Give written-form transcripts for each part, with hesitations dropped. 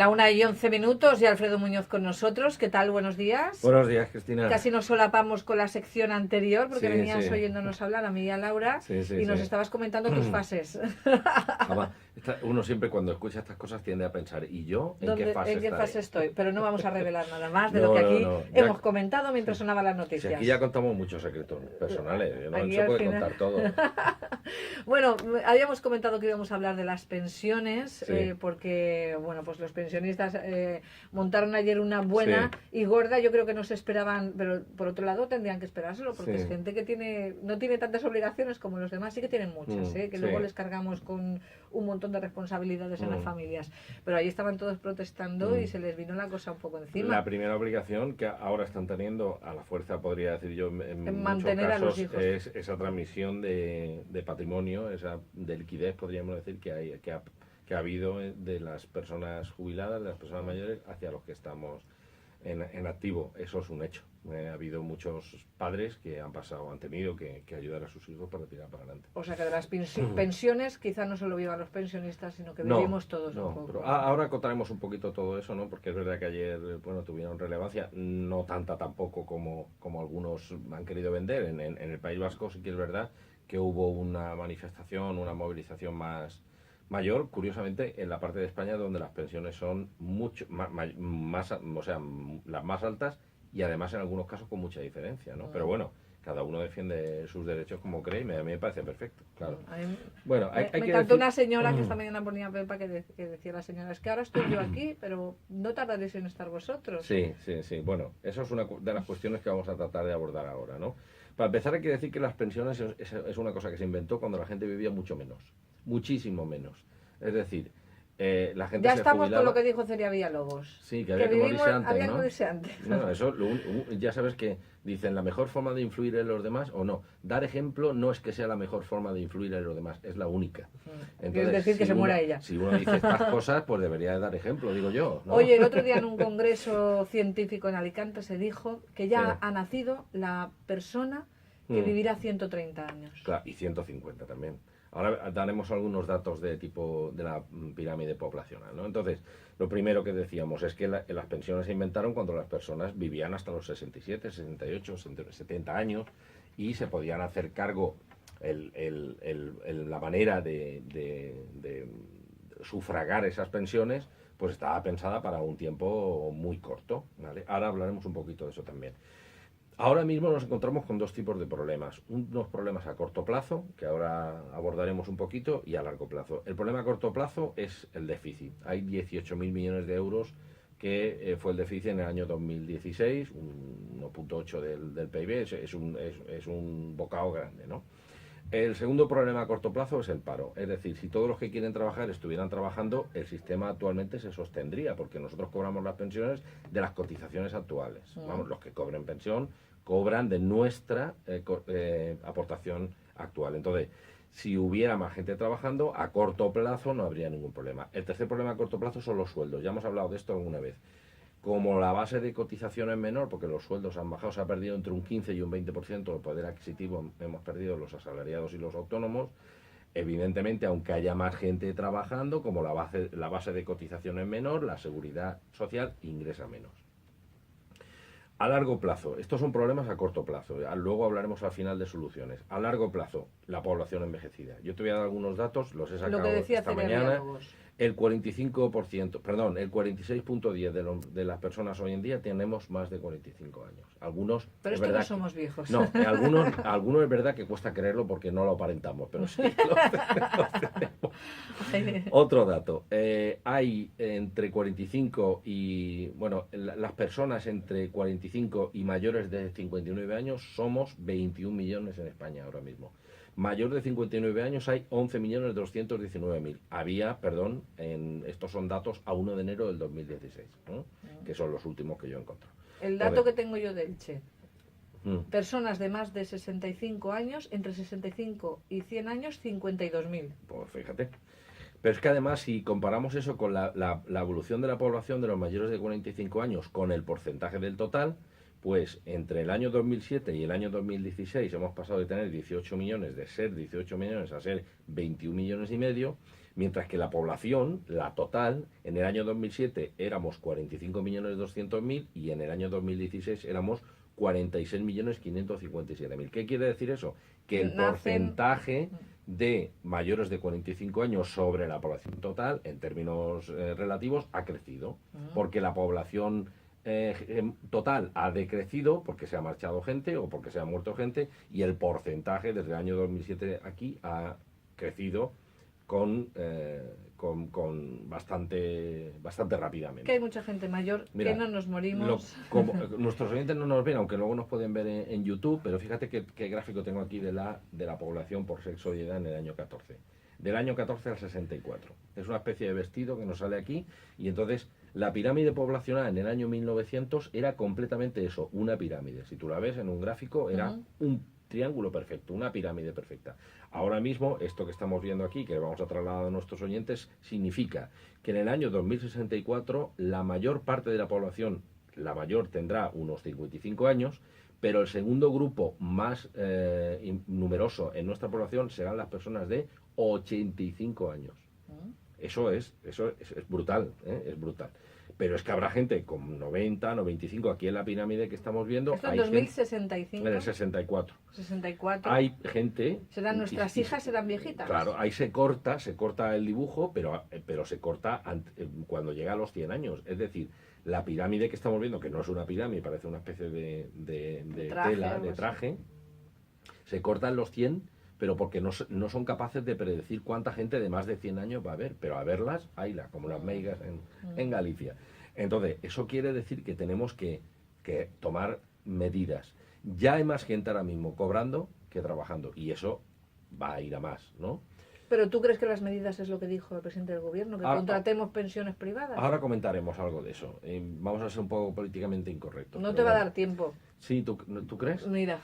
La 1:11 y Alfredo Muñoz con nosotros. ¿Qué tal? Buenos días. Buenos días, Cristina. Casi nos solapamos con la sección anterior porque Sí, venías sí. oyéndonos hablar a mí y a Laura y nos Sí. estabas comentando tus fases. Uno siempre cuando escucha estas cosas tiende a pensar, ¿y yo en qué fase estoy? Pero no vamos a revelar nada más de No, lo que aquí no. hemos comentado mientras sonaban las Si noticias. aquí ya contamos muchos secretos personales, no Aquí se al puede final... contar todo. Bueno, habíamos comentado que íbamos a hablar de las pensiones, Sí. porque bueno, pues los pensionistas montaron ayer una buena y gorda. Yo creo que no se esperaban, pero por otro lado tendrían que esperárselo, porque es gente que no tiene tantas obligaciones como los demás, sí que tienen muchas, que luego les cargamos con un montón de responsabilidades en las familias. Pero ahí estaban todos protestando y se les vino la cosa un poco encima. La primera obligación que ahora están teniendo, a la fuerza podría decir yo, en mantener muchos a los casos, hijos. es esa transmisión de patrimonio, esa de liquidez, podríamos decir, que ha habido de las personas jubiladas, de las personas mayores, hacia los que estamos en activo. Eso es un hecho. Ha habido muchos padres que han tenido que ayudar a sus hijos para tirar para adelante. O sea que de las pensiones quizá no solo vivan los pensionistas, sino que vivimos todos un poco. Pero ahora contaremos un poquito todo eso, ¿no? Porque es verdad que ayer, tuvieron relevancia, no tanta tampoco como algunos han querido vender. En el País Vasco sí que es verdad que hubo una manifestación, una movilización mayor, curiosamente, en la parte de España donde las pensiones son mucho más, o sea, las más altas y además en algunos casos con mucha diferencia, ¿no? Pero bueno, cada uno defiende sus derechos como cree y a mí me parece perfecto, claro. Bueno, me encantó una señora que esta mañana ponía Pepa que decía la señora, es que ahora estoy yo aquí, pero no tardaréis en estar vosotros. Sí. Bueno, eso es una de las cuestiones que vamos a tratar de abordar ahora, ¿no? Para empezar hay que decir que las pensiones es una cosa que se inventó cuando la gente vivía mucho menos, muchísimo menos. Es decir, la gente ya se estamos jubilaba... con lo que dijo Celia Villalobos. Sí, que había que morirse antes, había ¿no? que morirse antes. No, eso ya sabes que dicen la mejor forma de influir en los demás o no. Dar ejemplo no es que sea la mejor forma de influir en los demás, es la única. Entonces, decir que se muera ella. Si uno dice estas cosas, pues debería de dar ejemplo, digo yo, ¿no? Oye, el otro día en un congreso científico en Alicante se dijo que ya ha nacido la persona que vivirá 130 años. Claro, y 150 también. Ahora daremos algunos datos de la pirámide poblacional, ¿no? Entonces, lo primero que decíamos es que las pensiones se inventaron cuando las personas vivían hasta los 67, 68, 70 años y se podían hacer cargo, la manera de sufragar esas pensiones, pues estaba pensada para un tiempo muy corto, ¿vale? Ahora hablaremos un poquito de eso también. Ahora mismo nos encontramos con dos tipos de problemas. Unos problemas a corto plazo, que ahora abordaremos un poquito, y a largo plazo. El problema a corto plazo es el déficit. Hay 18.000 millones de euros que fue el déficit en el año 2016, un 1,8 del PIB, es un bocado grande, ¿no? El segundo problema a corto plazo es el paro. Es decir, si todos los que quieren trabajar estuvieran trabajando, el sistema actualmente se sostendría, porque nosotros cobramos las pensiones de las cotizaciones actuales. Vamos, los que cobren pensión cobran de nuestra aportación actual. Entonces, si hubiera más gente trabajando, a corto plazo no habría ningún problema. El tercer problema a corto plazo son los sueldos. Ya hemos hablado de esto alguna vez. Como la base de cotización es menor, porque los sueldos han bajado, se ha perdido entre un 15 y un 20% del poder adquisitivo, hemos perdido los asalariados y los autónomos, evidentemente, aunque haya más gente trabajando, como la base de cotización es menor, la seguridad social ingresa menos. A largo plazo, estos son problemas a corto plazo, luego hablaremos al final de soluciones. A largo plazo, la población envejecida. Yo te voy a dar algunos datos, los he sacado esta mañana. El 46.10 de las personas hoy en día tenemos más de 45 años. Algunos, pero es que no somos viejos. No, algunos es verdad que cuesta creerlo porque no lo aparentamos, pero sí lo tenemos. Otro dato, hay entre 45 y... Bueno, las personas entre 45 y mayores de 59 años somos 21 millones en España ahora mismo. Mayor de 59 años hay 11.219.000. Había, estos son datos a 1 de enero del 2016, ¿no? Que son los últimos que yo encontré. El dato que tengo yo de Elche. Personas de más de 65 años, entre 65 y 100 años, 52.000. Pues fíjate. Pero es que además, si comparamos eso con la evolución de la población de los mayores de 45 años con el porcentaje del total, pues entre el año 2007 y el año 2016 hemos pasado de tener 18 millones, de ser 18 millones a ser 21 millones y medio, Mientras que la población, la total, en el año 2007 éramos 45.200.000 y en el año 2016 éramos 46.557.000. ¿Qué quiere decir eso? Que el porcentaje de mayores de 45 años sobre la población total, en términos relativos, ha crecido. Porque la población total ha decrecido porque se ha marchado gente o porque se ha muerto gente, y el porcentaje desde el año 2007 aquí ha crecido con bastante rápidamente. Que hay mucha gente mayor. Mira, que no nos morimos. Nuestros oyentes no nos ven, aunque luego nos pueden ver en YouTube, pero fíjate qué gráfico tengo aquí de la población por sexo y edad en el año 14. Del año 14 al 64. Es una especie de vestido que nos sale aquí, y entonces la pirámide poblacional en el año 1900 era completamente eso, una pirámide. Si tú la ves en un gráfico, era un triángulo perfecto, una pirámide perfecta. Ahora mismo, esto que estamos viendo aquí, que vamos a trasladar a nuestros oyentes, significa que en el año 2064 la mayor parte de la población, la mayor tendrá unos 55 años, pero el segundo grupo más numeroso en nuestra población serán las personas de 85 años. Eso es brutal, es brutal. Pero es que habrá gente con 90, 95, aquí en la pirámide que estamos viendo. Esto en 2065. En el 64. 64. Hay gente... Serán nuestras hijas, serán viejitas. Claro, ahí se corta el dibujo, pero se corta cuando llega a los 100 años. Es decir, la pirámide que estamos viendo, que no es una pirámide, parece una especie de tela, de traje, se corta en los 100, pero porque no son capaces de predecir cuánta gente de más de 100 años va a haber, pero a verlas, hayla, como las meigas en Galicia. Entonces, eso quiere decir que tenemos que tomar medidas. Ya hay más gente ahora mismo cobrando que trabajando, y eso va a ir a más, ¿no? ¿Pero tú crees que las medidas es lo que dijo el presidente del gobierno? ¿Que contratemos pensiones privadas? Ahora comentaremos algo de eso. Vamos a ser un poco políticamente incorrectos. No te va a dar tiempo. Sí, ¿tú crees? Mira,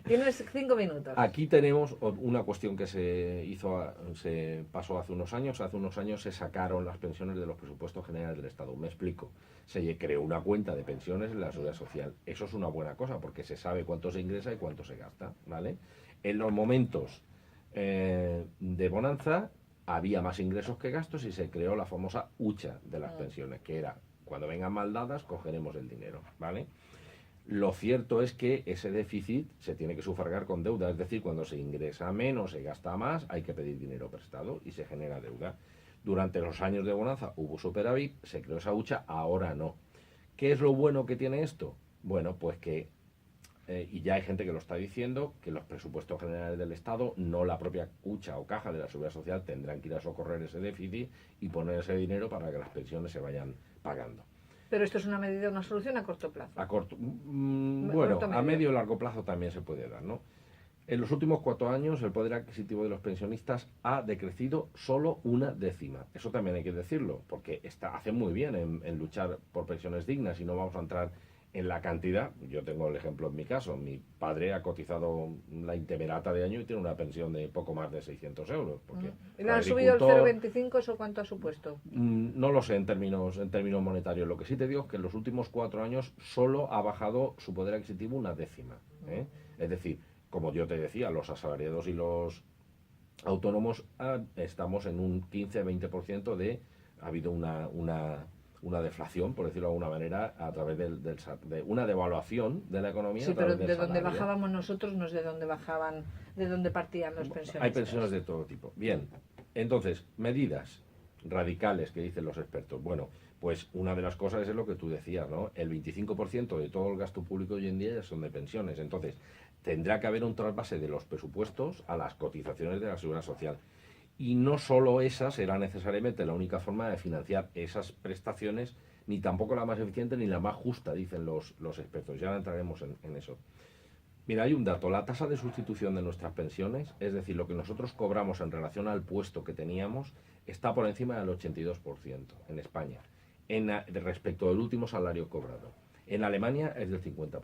tienes 5 minutos. Aquí tenemos una cuestión que se pasó hace unos años. Hace unos años se sacaron las pensiones de los presupuestos generales del Estado. Me explico. Se creó una cuenta de pensiones en la Seguridad Social. Eso es una buena cosa porque se sabe cuánto se ingresa y cuánto se gasta, ¿vale? En los momentos de bonanza había más ingresos que gastos y se creó la famosa hucha de las pensiones, que era, cuando vengan mal dadas, cogeremos el dinero, ¿vale? Lo cierto es que ese déficit se tiene que sufragar con deuda, es decir, cuando se ingresa menos, se gasta más, hay que pedir dinero prestado y se genera deuda. Durante los años de bonanza hubo superávit, se creó esa hucha, ahora no. ¿Qué es lo bueno que tiene esto? Bueno, pues que, y ya hay gente que lo está diciendo, que los presupuestos generales del Estado, no la propia hucha o caja de la Seguridad Social, tendrán que ir a socorrer ese déficit y poner ese dinero para que las pensiones se vayan pagando. Pero esto es una medida, una solución a corto plazo. Bueno, a medio y largo plazo también se puede dar, ¿no? En los últimos 4 años el poder adquisitivo de los pensionistas ha decrecido solo 1/10. Eso también hay que decirlo, porque hace muy bien en luchar por pensiones dignas, y no vamos a entrar en la cantidad. Yo tengo el ejemplo en mi caso. Mi padre ha cotizado la intemerata de año y tiene una pensión de poco más de 600 euros. ¿Y le han subido el 0,25? ¿Eso cuánto ha supuesto? No lo sé en términos monetarios. Lo que sí te digo es que en los últimos 4 años solo ha bajado su poder adquisitivo 1/10. Es decir, como yo te decía, los asalariados y los autónomos estamos en un 15-20% ha habido una deflación, por decirlo de alguna manera, a través de una devaluación de la economía. Sí, pero de donde bajábamos nosotros no es de donde bajaban, de donde partían los pensionistas. Hay pensiones de todo tipo. Bien, entonces, medidas radicales que dicen los expertos. Bueno, pues una de las cosas es lo que tú decías, ¿no? El 25% de todo el gasto público hoy en día ya son de pensiones. Entonces, tendrá que haber un trasvase de los presupuestos a las cotizaciones de la Seguridad Social. Y no solo esa será necesariamente la única forma de financiar esas prestaciones, ni tampoco la más eficiente ni la más justa, dicen los expertos. Ya entraremos en eso. Mira, hay un dato. La tasa de sustitución de nuestras pensiones, es decir, lo que nosotros cobramos en relación al puesto que teníamos, está por encima del 82% en España, respecto del último salario cobrado. En Alemania es del 50%.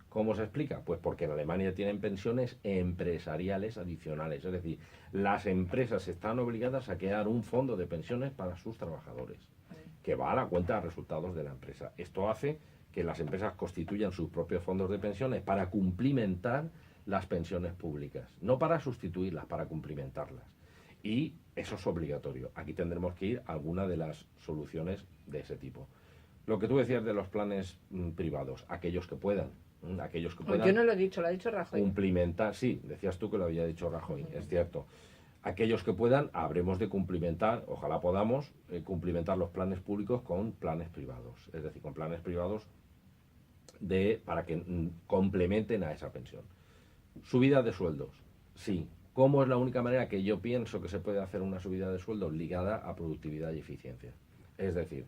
¿Cómo se explica? Pues porque en Alemania tienen pensiones empresariales adicionales, es decir, las empresas están obligadas a crear un fondo de pensiones para sus trabajadores, que va a la cuenta de resultados de la empresa. Esto hace que las empresas constituyan sus propios fondos de pensiones para cumplimentar las pensiones públicas, no para sustituirlas, para cumplimentarlas. Y eso es obligatorio. Aquí tendremos que ir a alguna de las soluciones de ese tipo. Lo que tú decías de los planes privados, aquellos que puedan. Yo no lo he dicho, lo ha dicho Rajoy. Cumplimentar, sí, decías tú que lo había dicho Rajoy, es cierto. Aquellos que puedan, habremos de cumplimentar, ojalá podamos, cumplimentar los planes públicos con planes privados. Es decir, con planes privados para que complementen a esa pensión. Subida de sueldos, sí. ¿Cómo es la única manera que yo pienso que se puede hacer una subida de sueldos ligada a productividad y eficiencia? Es decir,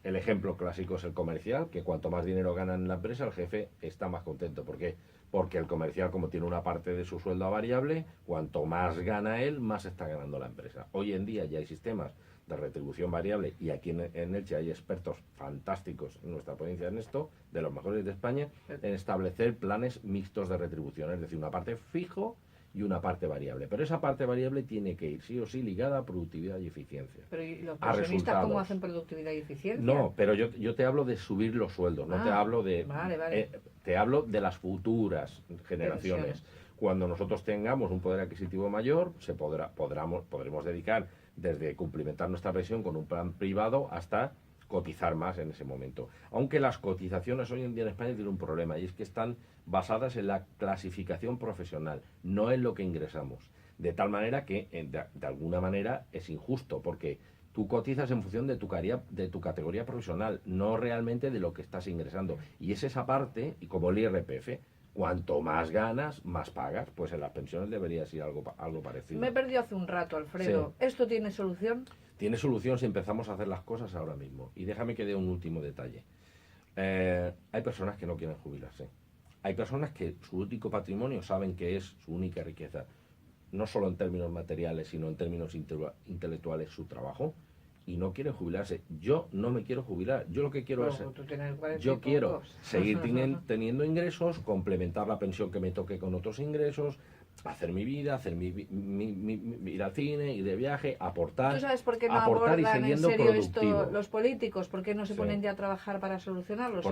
el ejemplo clásico es el comercial, que cuanto más dinero gana en la empresa, el jefe está más contento. ¿Por qué? Porque el comercial, como tiene una parte de su sueldo a variable, cuanto más gana él, más está ganando la empresa. Hoy en día ya hay sistemas de retribución variable, y aquí en Elche hay expertos fantásticos en nuestra provincia en esto, de los mejores de España, en establecer planes mixtos de retribución, es decir, una parte fijo y una parte variable. Pero esa parte variable tiene que ir sí o sí ligada a productividad y eficiencia. Pero ¿y los pensionistas cómo hacen productividad y eficiencia? No, pero yo te hablo de subir los sueldos, no te hablo de... Vale. Te hablo de las futuras generaciones. Cuando nosotros tengamos un poder adquisitivo mayor, podremos dedicar desde cumplimentar nuestra pensión con un plan privado hasta cotizar más en ese momento. Aunque las cotizaciones hoy en día en España tienen un problema, y es que están basadas en la clasificación profesional, no en lo que ingresamos. De tal manera que, de alguna manera, es injusto, porque tú cotizas en función de tu categoría profesional, no realmente de lo que estás ingresando. Y es esa parte, y como el IRPF, cuanto más ganas, más pagas. Pues en las pensiones debería ser algo parecido. Me he perdido hace un rato, Alfredo. Sí. ¿Esto tiene solución? Tiene solución si empezamos a hacer las cosas ahora mismo. Y déjame que dé un último detalle. Hay personas que no quieren jubilarse. Hay personas que su único patrimonio saben que es su única riqueza, no solo en términos materiales, sino en términos intelectuales, su trabajo, y no quieren jubilarse. Yo no me quiero jubilar. Yo lo que quiero quiero seguir teniendo ingresos, complementar la pensión que me toque con otros ingresos, hacer mi vida, ir al cine, ir de viaje, aportar. ¿Tú sabes por qué no abordan en serio esto los políticos? ¿Por qué no se ponen ya a trabajar para solucionarlo?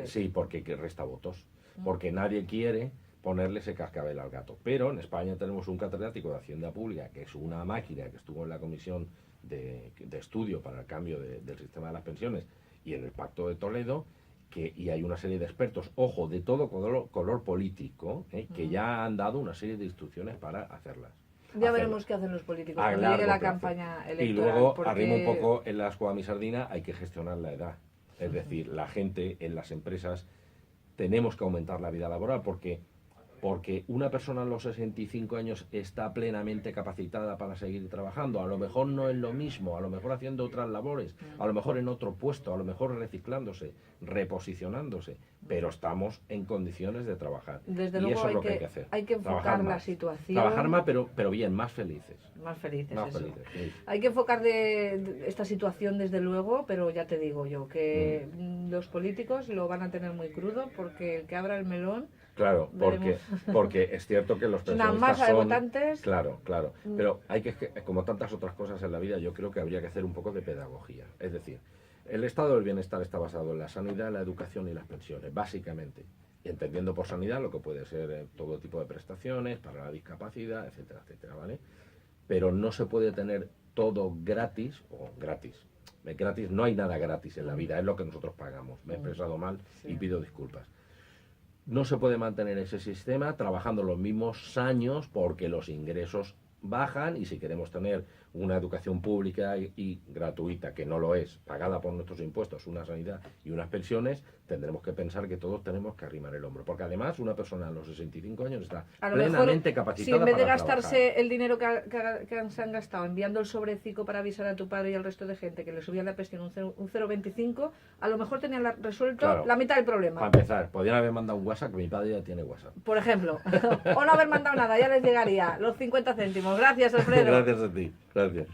Sí, porque resta votos. Porque nadie quiere ponerle ese cascabel al gato. Pero en España tenemos un catedrático de Hacienda Pública, que es una máquina, que estuvo en la comisión de estudio para el cambio del sistema de las pensiones y en el Pacto de Toledo, y hay una serie de expertos, ojo, de todo color político, que ya han dado una serie de instrucciones para hacerlas. Ya veremos qué hacen los políticos cuando llegue la campaña electoral. Y luego, arrimo un poco en la escoba a mi sardina, hay que gestionar la edad. Es decir, la gente en las empresas tenemos que aumentar la vida laboral porque una persona a los 65 años está plenamente capacitada para seguir trabajando. A lo mejor no es lo mismo, a lo mejor haciendo otras labores, a lo mejor en otro puesto, a lo mejor reciclándose, reposicionándose, pero estamos en condiciones de trabajar. Desde luego, eso es lo que hay que hacer. Hay que enfocar la situación. Trabajar más, pero bien, más felices. Más felices, sí. Hay que enfocar de esta situación desde luego, pero ya te digo yo que los políticos lo van a tener muy crudo, porque el que abra el melón... Claro, porque es cierto que los pensionistas una masa de votantes. Claro. Pero hay como tantas otras cosas en la vida, yo creo que habría que hacer un poco de pedagogía. Es decir, el estado del bienestar está basado en la sanidad, la educación y las pensiones, básicamente. Y entendiendo por sanidad lo que puede ser todo tipo de prestaciones para la discapacidad, etcétera, ¿vale? Pero no se puede tener todo gratis o gratis. Gratis, no hay nada gratis en la vida, es lo que nosotros pagamos. Me he expresado mal y pido disculpas. No se puede mantener ese sistema trabajando los mismos años porque los ingresos bajan, y si queremos tener una educación pública y gratuita, que no lo es, pagada por nuestros impuestos, una sanidad y unas pensiones, tendremos que pensar que todos tenemos que arrimar el hombro. Porque además una persona a los 65 años está plenamente capacitada. Si en vez de para gastarse trabajar. el dinero que se han gastado enviando el sobrecico para avisar a tu padre y al resto de gente que le subía la pensión un 0,25, a lo mejor tenían resuelto la mitad del problema. Para empezar, podrían haber mandado un WhatsApp, que mi padre ya tiene WhatsApp. Por ejemplo. O no haber mandado nada, ya les llegaría los 50 céntimos. Gracias, Alfredo. Gracias a ti. Gracias.